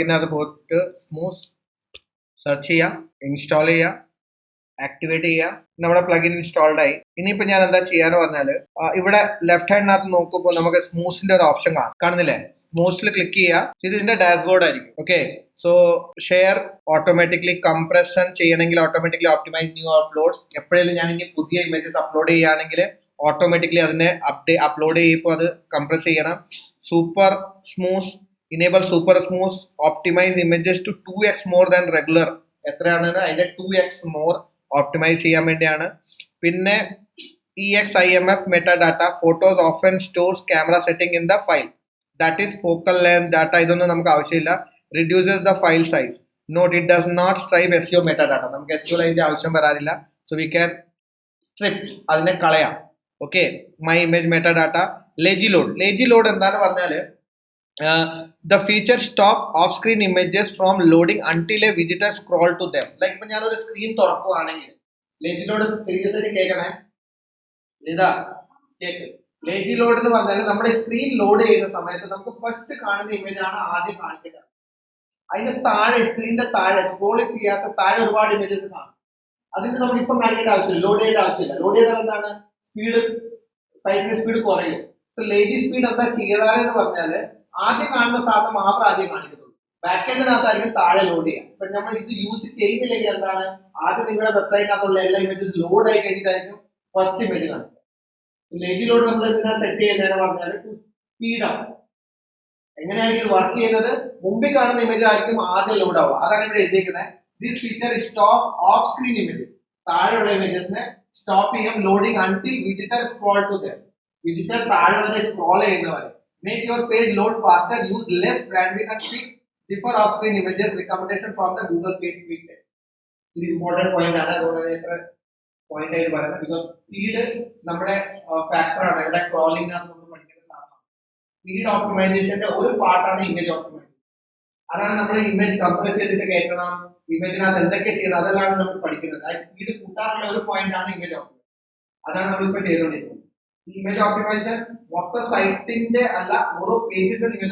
ഇതിനകത്ത് പോയിട്ട് smooth search ചെയ്യാം, ഇൻസ്റ്റാൾ ചെയ്യാം, ആക്ടിവേറ്റ് ചെയ്യാം. നമ്മുടെ പ്ലഗിൻ ഇൻസ്റ്റാൾഡ് ആയി. ഇനിയിപ്പോ ഞാൻ എന്താ ചെയ്യാന്ന് പറഞ്ഞാല് ഇവിടെ ലെഫ്റ്റ് ഹാൻഡിനകത്ത് നോക്കുമ്പോൾ നമുക്ക് സ്മൂത്തിന്റെ ഒരു ഓപ്ഷൻ കാണുന്നില്ലേ? സ്മൂത്തിൽ ക്ലിക്ക് ചെയ്യുക. ഇത് ഇതിന്റെ ഡാഷ്ബോർഡ് ആയിരിക്കും. Okay, so share automatically compression ചെയ്യണമെങ്കിൽ ഓട്ടോമാറ്റിക്കലി ഓപ്റ്റിമൈസ് ന്യൂ അപ്ലോഡ്സ്. എപ്പോഴെങ്കിലും ഞാൻ ഇനി പുതിയ ഇമേജസ് അപ്ലോഡ് ചെയ്യുകയാണെങ്കിൽ ഓട്ടോമാറ്റിക്കലി അതിനെ അപ്ലോഡ് ചെയ്യുമ്പോൾ അത് കംപ്രസ് ചെയ്യണം. Super smooth, enable super smooth, optimise images to 2x more than regular. എത്രയാണ് അതിന്റെ 2x മോർ ഓപ്റ്റിമൈസ് ചെയ്യാൻ വേണ്ടിയാണ്. പിന്നെ EXIMF metadata, photos often stores camera setting in the file, that is focal length data. ഇതൊന്നും നമുക്ക് ആവശ്യമില്ല. Reduces the file size. Not it does not strive SEO metadata. നമുക്ക് SEO അതിന്റെ ആവശ്യം വരാറില്ല. സോ വി ക്യാൻ സ്ട്രിപ്പ്, അതിനെ കളയാം. Okay, my image metadata. Lazy load. Lazy load എന്താന്ന് പറഞ്ഞാല് the feature stop off screen images from loading until a visitor scroll to them. Like ഇപ്പൊ ഞാനൊരു സ്ക്രീൻ തുറക്കുകയാണെങ്കിൽ ലേജി ലോഡ് സീരിയസ് ആയിട്ട് കേൾക്കണേ. ഇതാ കേക്ക്. ലേജി ലോഡ് എന്ന് പറഞ്ഞാൽ നമ്മുടെ സ്ക്രീൻ ലോഡ് ചെയ്യുന്ന സമയത്ത് നമുക്ക് ഫസ്റ്റ് കാണുന്ന ഇമേജ് ആണ് ആദ്യം കാണിക്കുന്നത്. അതിന്റെ താഴെ, സ്ക്രീനിന്റെ താഴെ സ്ക്രോൾ ചെയ്യാത്ത താഴെ ഒരുപാട് ഇമേജസ് കാണും. അതിന് നമുക്ക് ഇപ്പം കാണിക്കേണ്ട ആവശ്യമില്ല, ലോഡ് ചെയ്യേണ്ട ആവശ്യമില്ല. ലോഡ് ചെയ്താൽ എന്താണ്, സ്പീഡ്, സൈറ്റിന്റെ സ്പീഡ് കുറയും. ലേജി സ്പീഡ് എന്താ ചെയ്യാറെന്ന് പറഞ്ഞാല് ആദ്യം കാണുന്ന സാധനം മാത്രം ആദ്യം കാണിക്കുന്നുള്ളൂ. ബാക്ക് എൻഡിനകത്തായിരിക്കും താഴെ ലോഡ് ചെയ്യാം. ഇപ്പൊ നമ്മൾ ഇത് യൂസ് ചെയ്യുന്നില്ലെങ്കിൽ എന്താണ്, ആദ്യം നിങ്ങളുടെ വെബ്സൈറ്റിനകത്തുള്ള എല്ലാ ഇമേജസ് ലോഡ് ആയി കഴിഞ്ഞിട്ടായിരിക്കും ഫസ്റ്റ് ഇമേജ് കാണിക്കുക. ലേജി ലോഡ് നമ്മൾ എന്തിനാ സെറ്റ് ചെയ്യുന്നതെന്ന് പറഞ്ഞാൽ സ്പീഡ് ആവും. എങ്ങനെയായിരിക്കും വർക്ക് ചെയ്യുന്നത്, മുമ്പിൽ കാണുന്ന ഇമേജ് ആയിരിക്കും ആദ്യം ലോഡ് ആവുക. അതാണ് ഇവിടെ എഴുതിയിരിക്കുന്നത്. This feature stop of screen images. താഴെയുള്ള ഇമേജസിനെ സ്റ്റോപ്പ് ചെയ്യാം loading until visitor scroll to them. Visitor താഴെ വരെ സ്ക്രോൾ ചെയ്യുന്നവരെ. Make your page load faster, use less bandwidth and fix differ off-screen images. Recommendation from the Google Page Speed Test. This is important point ആണ്. അതുകൊണ്ട് എത്ര point ആയിട്ട് പറയുന്നത്, because speed നമ്മുടെ factor ആണ്. ഇവിടെ ക്രോളിംഗ് ആണ് നമ്മൾ പഠിക്കുന്ന സാധനം. സ്പീഡ് ഓപ്റ്റിമൈസേഷന്റെ ഒരു പാർട്ടാണ് ഇമേജ് ഓപ്റ്റിമൈസേഷൻ. അതാണ് നമ്മൾ ഇമേജ് കംപ്രസ് ചെയ്തിട്ട് കേൾക്കണം, ഇമേജിനകത്ത് എന്തൊക്കെ ചെയ്യണം, അതെല്ലാം നമ്മൾ പഠിക്കുന്നത്. ആ സ്പീഡ് കൂട്ടാനുള്ള ഒരു പോയിന്റ് ആണ് ഇമേജ് ഓപ്റ്റിമൈസേഷൻ. അതാണ് നമ്മളിപ്പോൾ ചെയ്തുകൊണ്ടിരിക്കുന്നത്. ഇമേജ് ഓപ്റ്റിമൈസേഷൻ മൊത്തം സൈറ്റിന്റെ അല്ല, ഓരോ പേജസ് നിങ്ങൾ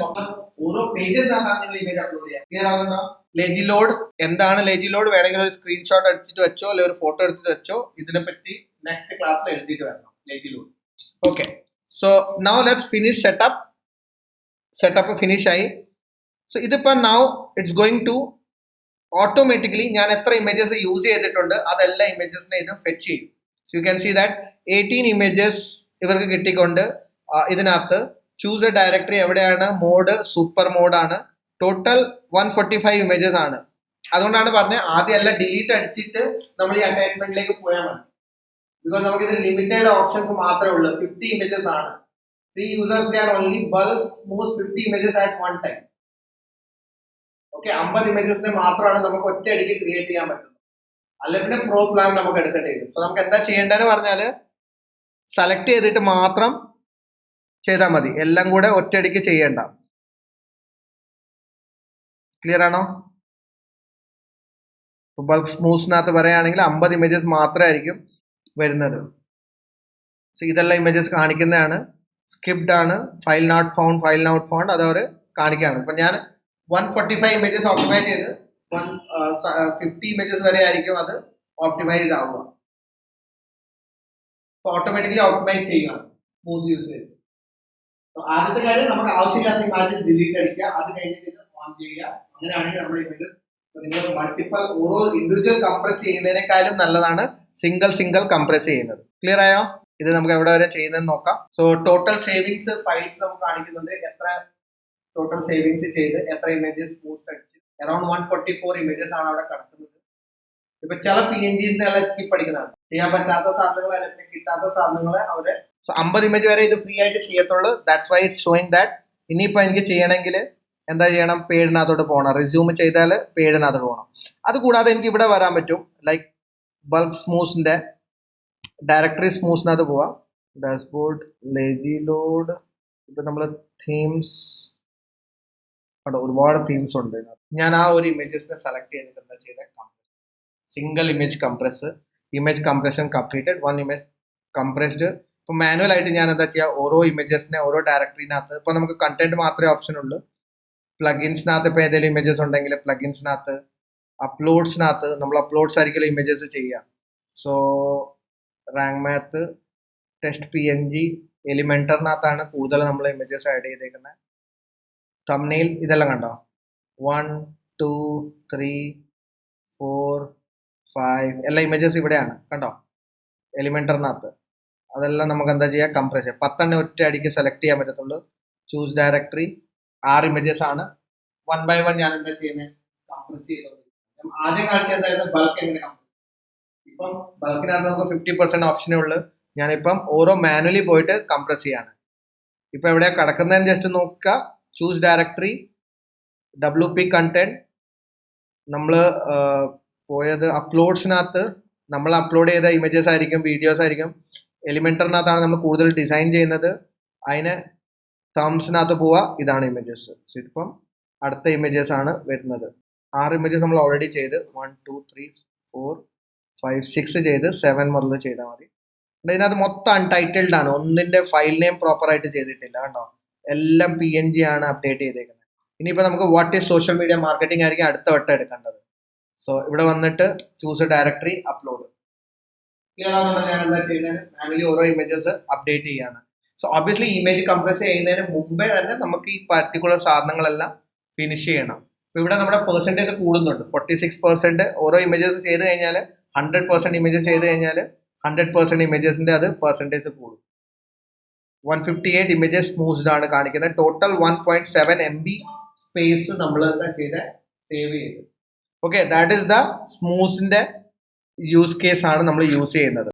ഓരോ പേജസിനകത്താണ് നിങ്ങൾ ഇമേജ് അപ്ലോഡ് ചെയ്യുക. ക്ലിയർ ആകുന്നുണ്ടോ? ലേജി ലോഡ് എന്താണ്? ലേജി ലോഡ് വേണമെങ്കിൽ ഒരു സ്ക്രീൻഷോട്ട് എടുത്തിട്ട് വെച്ചോ, അല്ലെങ്കിൽ ഒരു ഫോട്ടോ എടുത്തിട്ട് വെച്ചോ. ഇതിനെപ്പറ്റി നെക്സ്റ്റ് ക്ലാസ്സിൽ എഴുതിയിട്ട് വരണം lazy load. Okay, so now let's finish setup. Setup finish ആയി. സോ ഇതിപ്പോ now it's going to automatically ഞാൻ എത്ര ഇമേജസ് യൂസ് ചെയ്തിട്ടുണ്ട് അതെല്ലാം ഇമേജസിനെ ഇത് ഫെച്ച് ചെയ്യും. So you can see that 18 images ഇവർക്ക് കിട്ടിക്കൊണ്ട് ഇതിനകത്ത് ചൂസ് എ ഡയറക്ടറി എവിടെയാണ്, മോഡ് സൂപ്പർ മോഡാണ്. ടോട്ടൽ 145 ഇമേജസ് ആണ്. അതുകൊണ്ടാണ് പറഞ്ഞത് ആദ്യം എല്ലാം ഡിലീറ്റ് അടിച്ചിട്ട് നമ്മൾ ഈ അറ്റാച്ച്മെന്റിലേക്ക് പോയാൽ മതി. ബിക്കോസ് നമുക്ക് ഇത് ലിമിറ്റഡ് ഓപ്ഷൻസ് മാത്രമേ ഉള്ളൂ. 50 ഇമേജസ് ആണ്. 3 users can only bulk smooth 50 images at one time. Okay, 50 ഇമേജസിനെ മാത്രമാണ് നമുക്ക് ഒറ്റയടിക്ക് ക്രിയേറ്റ് ചെയ്യാൻ പറ്റുന്നത്. അല്ല പിന്നെ പ്രോ പ്ലാൻ നമുക്ക് എടുക്കേണ്ടി വരും. സോ നമുക്ക് എന്താ ചെയ്യേണ്ടതെന്ന് പറഞ്ഞാല് സെലക്ട് ചെയ്തിട്ട് മാത്രം ചെയ്താൽ മതി, എല്ലാം കൂടെ ഒറ്റയടിക്ക് ചെയ്യേണ്ട. ക്ലിയർ ആണോ? ബൾക്ക് സ്മൂത്തിനകത്ത് പറയുകയാണെങ്കിൽ 50 ഇമേജസ് മാത്രമായിരിക്കും വരുന്നത്. സോ ഇതെല്ലാം ഇമേജസ് കാണിക്കുന്നതാണ്. സ്കിപ്ഡ് ആണ്, ഫയൽ നോട്ട് ഫൗണ്ട് അത് അവർ കാണിക്കുകയാണ്. ഇപ്പൊ ഞാൻ 145 ഇമേജസ് ഓപ്റ്റിമൈസ് ചെയ്ത് 50 ഇമേജസ് വരെ ആയിരിക്കും അത് ഓപ്റ്റിമൈസ് ആവുക. ഓട്ടോമാറ്റിക്കലി ഓപ്റ്റിമൈസ് ചെയ്യുകയാണ് സ്മൂത്ത് യൂസ് ചെയ്ത്. ആദ്യത്തെ കാര്യം നമുക്ക് ആവശ്യമില്ലാത്ത ഇമേജ് ഡിലീറ്റ് അടിക്കുക, അത് കഴിഞ്ഞിട്ട് ഓൺ ചെയ്യുക. അങ്ങനെയാണെങ്കിൽ നമ്മുടെ ഇമേജ് നിങ്ങൾ മൾട്ടിപ്പിൾ ഓരോ ഇൻഡിവിജ്വൽ കംപ്രസ് ചെയ്യുന്നതിനേക്കാളും നല്ലതാണ് സിംഗിൾ കംപ്രസ് ചെയ്യുന്നത്. ക്ലിയർ ആയോ? ഇത് നമുക്ക് എവിടെ വരെ ചെയ്യുന്നതെന്ന് നോക്കാം. സോ ടോട്ടൽ സേവിങ്സ് ഫയൽസ് നമുക്ക് കാണിക്കുന്നുണ്ട്. എത്ര ടോട്ടൽ സേവിങ്സ് ചെയ്ത് എത്ര ഇമേജസ് സ്മൂത്ത് അടിച്ച് അറൌണ്ട് 144 ഇമേജസ് ആണ് അവിടെ കിടക്കുന്നത്. ഇപ്പൊ ചില PNGs സ്കിപ്പ് അടിക്കുന്നതാണ്. ചെയ്യാൻ പറ്റാത്ത സാധനങ്ങൾ അല്ലെങ്കിൽ കിട്ടാത്ത സാധനങ്ങളെ അവര് 50 ഇമേജ് വരെ ഇത് ഫ്രീ ആയിട്ട് ചെയ്യത്തുള്ളൂ. That's why it's showing that. ഇനിയിപ്പോ എനിക്ക് ചെയ്യണമെങ്കിൽ എന്താ ചെയ്യണം, പേജിനകത്തോട്ട് പോകണം. റിസ്യൂം ചെയ്താൽ പേജിനകത്തോട്ട് പോകണം. അത് കൂടാതെ എനിക്ക് ഇവിടെ വരാൻ പറ്റും, ലൈക്ക് ബൾക്ക് സ്മൂത്തിന്റെ ഡയറക്ടറി സ്മൂത്തിനകത്ത് പോവാം. Dashboard, lazy load. ഇപ്പൊ നമ്മള് തീംസ്, അവിടെ ഒരുപാട് തീംസ് ഉണ്ട്. ഞാൻ ആ ഒരു ഇമേജസിനെ സെലക്ട് ചെയ്തിട്ട് എന്താ ചെയ്തത്, single image compress, image compression completed, 1 image compressed. ഇപ്പൊ മാനുവൽ ആയിട്ട് ഞാൻ എന്താ ചെയ്യുക, ഓരോ ഇമേജസിനെ ഓരോ ഡയറക്ടറിനകത്ത്, ഇപ്പൊ നമുക്ക് കണ്ടന്റ് മാത്രമേ ഓപ്ഷൻ ഉള്ളൂ. പ്ലഗിൻസിനകത്ത് ഇപ്പോൾ ഏതെങ്കിലും ഇമേജസ് ഉണ്ടെങ്കിൽ പ്ലഗിൻസിനകത്ത്, അപ്ലോഡ്സിനകത്ത് നമ്മൾ അപ്ലോഡ്സ് ആയിരിക്കും ഇമേജസ് ചെയ്യുക. So rank math, test PNG, എലിമെന്ററിനകത്താണ് കൂടുതൽ നമ്മൾ ഇമേജസ് ആഡ് ചെയ്തേക്കുന്നത്. തംബ്നെയിൽ ഇതെല്ലാം കണ്ടോ, 1 2 3 4 5 എല്ലാ ഇമേജസ് ഇവിടെയാണ് കണ്ടോ എലിമെന്ററിനകത്ത്. അതെല്ലാം നമുക്ക് എന്താ ചെയ്യുക, കംപ്രസ് ചെയ്യാം. 10 ഒറ്റ അടിക്ക് സെലക്ട് ചെയ്യാൻ പറ്റത്തുള്ളൂ. ചൂസ് ഡയറക്ടറി, 6 ഇമേജസ് ആണ്. 1 by 1 ഞാൻ എന്താ ചെയ്യുന്നത്, കംപ്രസ് ചെയ്തോളൂ. ആദ്യം കാണിച്ചതായിരുന്നു ബൾക്ക് എങ്ങനെ കംപ്രസ്. ഇപ്പം ബൾക്കിനകത്ത് നമുക്ക് 50% ഓപ്ഷനേ ഉള്ളൂ. ഞാനിപ്പം ഓരോ മാനുവലി പോയിട്ട് കംപ്രസ് ചെയ്യാണ്. ഇപ്പൊ എവിടെയാ കിടക്കുന്നതെന്ന് ജസ്റ്റ് നോക്കുക. Choose directory, WP content. നമ്മൾ പോയത് അപ്ലോഡ്സിനകത്ത് നമ്മൾ അപ്ലോഡ് ചെയ്ത ഇമേജസ് ആയിരിക്കും, വീഡിയോസ് ആയിരിക്കും. എലിമെന്ററിനകത്താണ് നമ്മൾ കൂടുതൽ ഡിസൈൻ ചെയ്യുന്നത്. അതിന് തംസിനകത്ത് പോവുക, ഇതാണ് ഇമേജസ്. ഇപ്പം അടുത്ത ഇമേജസ് ആണ് വരുന്നത്. 6 ഇമേജസ് നമ്മൾ ഓൾറെഡി ചെയ്ത് 1 2 3 4 5 6 ചെയ്ത് 7 മുതൽ ചെയ്താൽ മതി. ഇതിനകത്ത് മൊത്തം അൺടൈറ്റിൽഡ് ആണ്, ഒന്നിന്റെ ഫയൽ നെയിം പ്രോപ്പർ ആയിട്ട് ചെയ്തിട്ടില്ല കണ്ടോ. എല്ലാം PNG ആണ് അപ്ഡേറ്റ് ചെയ്തേക്കുന്നത്. ഇനിയിപ്പോൾ നമുക്ക് what is social media marketing ആയിരിക്കും അടുത്ത വട്ടം എടുക്കേണ്ടത്. സോ ഇവിടെ വന്നിട്ട് ചൂസ് ഡയറക്ടറി, അപ്ലോഡ്. ഞാൻ എന്താ ചെയ്യുന്നത്, മാനുവലി ഓരോ ഇമേജസ് അപ്ഡേറ്റ് ചെയ്യാണ്. സോ ഒബ്വിയസ്ലി ഇമേജ് കംപ്രസ് ചെയ്യുന്നതിന് മുമ്പേ തന്നെ നമുക്ക് ഈ പർട്ടിക്കുലർ സാധനങ്ങളെല്ലാം ഫിനിഷ് ചെയ്യണം. അപ്പോൾ ഇവിടെ നമ്മുടെ പെർസെൻറ്റേജ് കൂടുന്നുണ്ട്. 46% ഓരോ ഇമേജസ് ചെയ്ത് കഴിഞ്ഞാൽ 100% ഇമേജസ് ചെയ്ത് കഴിഞ്ഞാൽ 100% ഇമേജസിന്റെ അത് പെർസെൻറ്റേജ് കൂടും. 158 ഇമേജസ് സ്മൂസ്ഡ് ആണ് കാണിക്കുന്നത്. ടോട്ടൽ 1.7 MB സ്പേസ് നമ്മൾ എന്താ ചെയ്ത് സേവ് ചെയ്ത്. ഓക്കെ, ദാറ്റ് ഈസ് ദ സ്മൂസിന്റെ യൂസ് കേസ് ആണ് നമ്മൾ യൂസ് ചെയ്യുന്നത്.